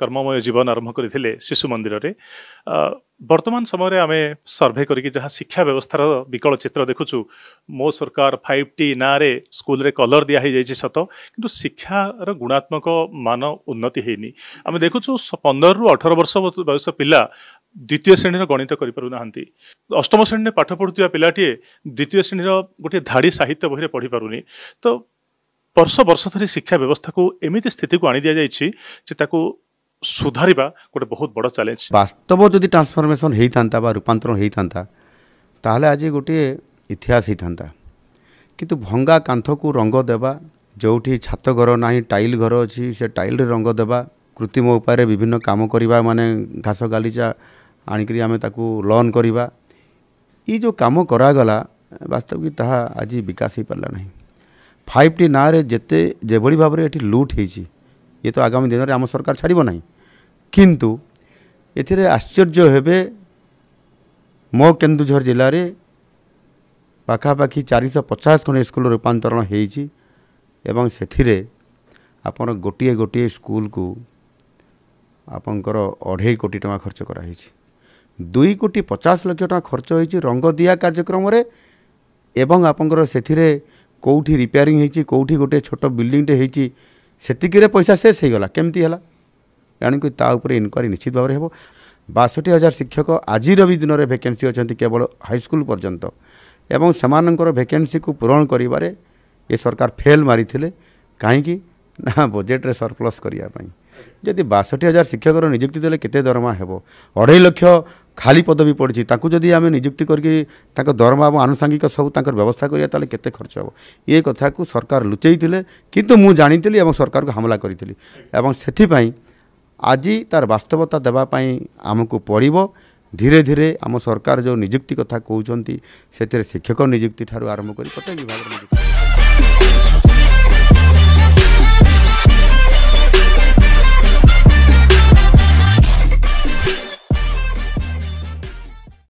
कर्ममय जीवन आरंभ करते शिशु मंदिर रे वर्तमान समय आम सर्भे करके जहाँ शिक्षा व्यवस्थार विकल चित्र देखुचु मो सरकार 5T ना रे स्कूल रे कलर दिया ही जाइए सत किंतु शिक्षार गुणात्मक मान उन्नति हैनी आम देखुचु 15 रु 18 वर्ष बयस पिला द्वितीय श्रेणी गणित करें अष्टम श्रेणी पाठ पढ़ुवा पिलाटे द्वितीय श्रेणी गोटे धाड़ी साहित्य बही पढ़ी पारुनी तो वर्ष वर्ष धरी शिक्षा व्यवस्था को एमती स्थिति को आनी दि जाइए सुधारिबा गोटे बहुत बड़ चैलेंज वास्तव जदि ट्रांसफॉर्मेशन होता बा रूपांतरण होता ताहले आज गोटे इतिहास होता किंतु भंगा कांथ को रंग देवा जोठी छात घर ना टाइल घर अच्छी से टाइल रंग देवा कृत्रिम उपाय विभिन्न काम करवा माने घास गालीचा आणिक आम लॉन करवा ये जो काम करागला वास्तविक ताहा आज विकास हो पारा ना 5T ना जेते जेभली भाव में ये लुट होती ये तो आगामी दिन में आम सरकार छाड़ब ना किंतु एथिरे आश्चर्य हेबे मो केन्दुझर जिले में पाखापाखि 450 खंड स्कूल रूपांतरण होती एवं से आपन गोटे गोटे स्कूल को आपंकर 2.5 कोटी टका खर्च कराई 2 कोटी 50 लाख टका खर्च होती रंग दिया कार्यक्रम रे एवं आपंकर से कौटी रिपेयरिंग होती कौटी गोटे छोट बिल्डिंगटे होती सेतिकी पैसा शेष हो गला केमती है यानी ता उपर इनक्वारी निश्चित भाव में हो 62,000 शिक्षक आज भी दिन में वैकेंसी अच्छा केवल हाईस्कूल पर्यंत एवं सेमानंकर वैकेंसी को पूरण करिबारे ये सरकार फेल मारी कहीं ना बजेट रे सरप्लस करने जदि 62,000 शिक्षक नियुक्ति देले केते दरमा हेबो 2.5 लाख खाली पदवी पड़ी जदि आम नियुक्ति करके दरमा और आनुषंगिक सब व्यवस्था करिया ताले केते खर्च हो ये कथा को सरकार लुचई किंतु मु जानी सरकार को हमला करी से आज तार वास्तवता देवाई आमको पड़ो धीरे धीरे आम सरकार जो नियुक्ति कथा कहते से शिक्षक नियुक्ति ठार आरंभ कर प्रत्येक विभाग